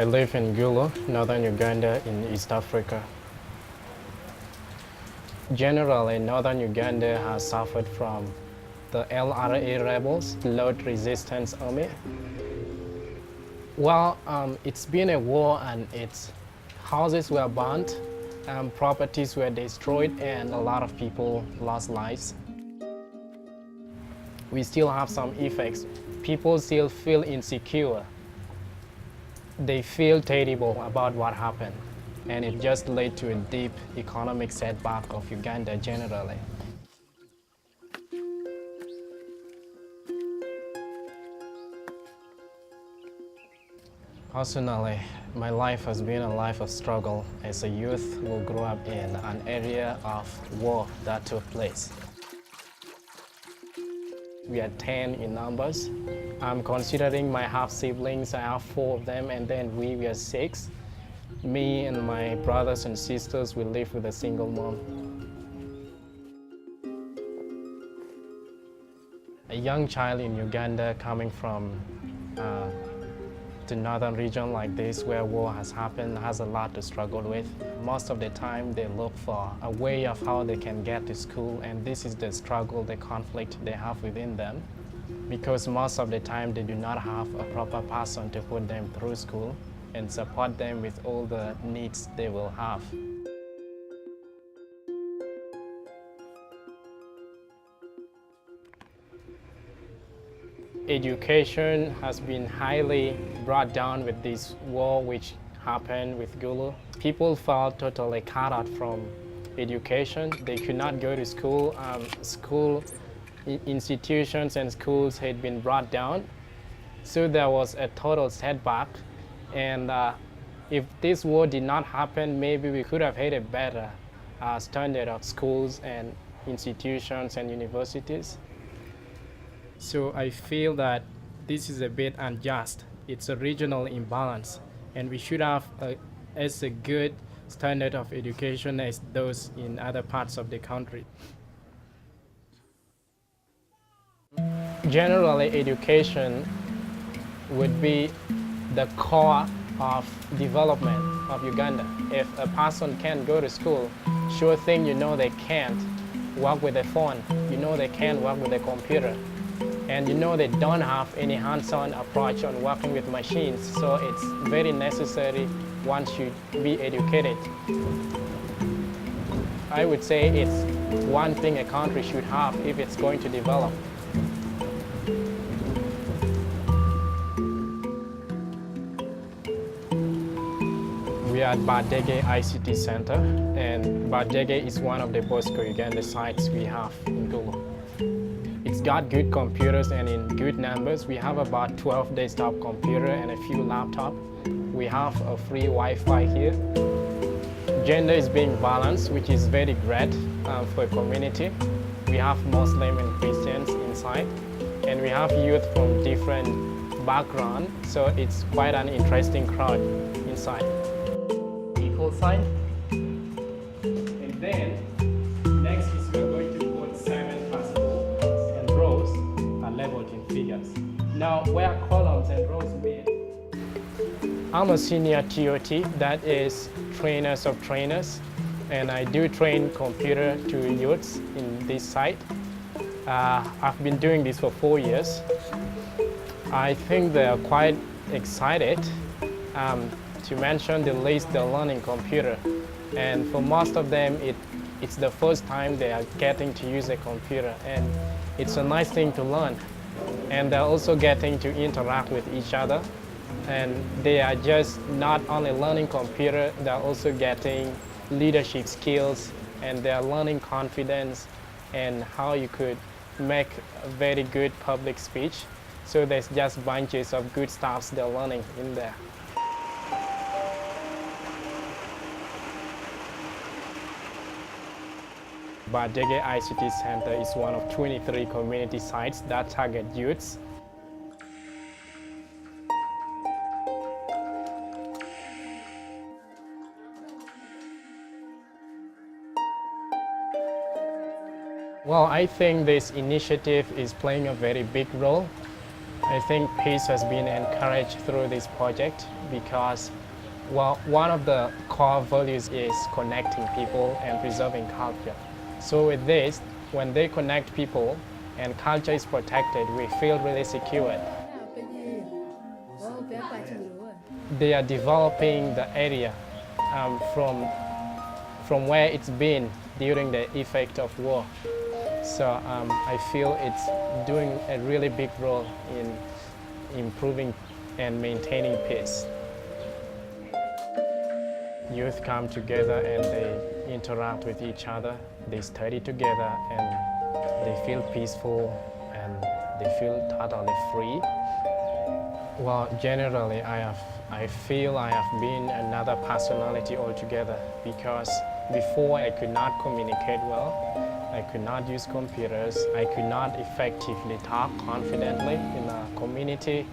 I live in Gulu, northern Uganda in East Africa. Generally, northern Uganda has suffered from the LRA rebels, Lord Resistance Army. Well, it's been a war and its houses were burnt, properties were destroyed, and a lot of people lost lives. We still have some effects. People still feel insecure. They feel terrible about what happened, and it just led to a deep economic setback of Uganda generally. Personally, my life has been a life of struggle as a youth who grew up in an area of war that took place. We are 10 in numbers. I'm considering my half-siblings. I have 4 of them, and then we are 6. Me and my brothers and sisters, we live with a single mom. A young child in Uganda coming from the northern region like this where war has happened has a lot to struggle with. Most of the time they look for a way of how they can get to school, and this is the struggle, the conflict they have within them, because most of the time they do not have a proper person to put them through school and support them with all the needs they will have. Education has been highly brought down with this war which happened with Gulu. People felt totally cut out from education. They could not go to school. School institutions and schools had been brought down. So there was a total setback. And if this war did not happen, maybe we could have had a better standard of schools and institutions and universities. So I feel that this is a bit unjust. It's a regional imbalance, and we should have as a good standard of education as those in other parts of the country. Generally, education would be the core of development of Uganda. If a person can't go to school, sure thing you know they can't work with a phone, you know they can't work with a computer. And you know they don't have any hands-on approach on working with machines, so it's very necessary one should be educated. I would say it's one thing a country should have if it's going to develop. We are at Badege ICT Center, and Badege is one of the Bosco Uganda sites we have in Gulu. It's got good computers and in good numbers. We have about 12 desktop computers and a few laptops. We have a free Wi-Fi here. Gender is being balanced, which is very great for a community. We have Muslim and Christians inside, and we have youth from different backgrounds, so it's quite an interesting crowd inside. Equal sign. And then next is we're going to put 7 passports, and rows are labeled in figures. Now, where columns and rows meet, I'm a senior TOT, that is trainers of trainers, and I do train computer to youths in this site. I've been doing this for 4 years. I think they're quite excited. To mention the least, they're learning computer, and for most of them it's the first time they are getting to use a computer, and it's a nice thing to learn. And they're also getting to interact with each other, and they are just not only learning computer, they're also getting leadership skills, and they're learning confidence and how you could make a very good public speech. So there's just bunches of good stuff they're learning in there. Badege ICT Center is one of 23 community sites that target youths. Well, I think this initiative is playing a very big role I think peace has been encouraged through this project because, well, one of the core values is connecting people and preserving culture. So with this, when they connect people and culture is protected, we feel really secured. They are developing the area from where it's been during the effect of war. So I feel it's doing a really big role in improving and maintaining peace. Youth come together and they interact with each other, they study together and they feel peaceful and they feel totally free. Well, generally I feel I have been another personality altogether because before I could not communicate well, I could not use computers, I could not effectively talk confidently in a community,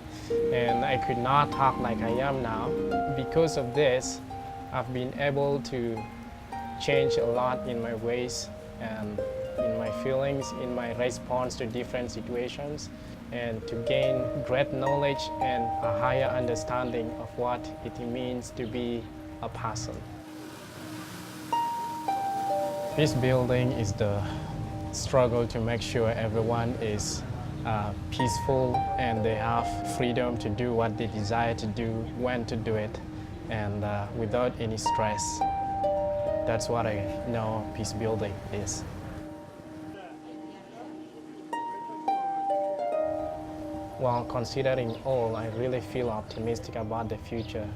and I could not talk like I am now. Because of this, I've been able to change a lot in my ways and in my feelings, in my response to different situations, and to gain great knowledge and a higher understanding of what it means to be a person. Peace building is the struggle to make sure everyone is peaceful and they have freedom to do what they desire to do, when to do it, and without any stress. That's what I know peace building is. While considering all, I really feel optimistic about the future.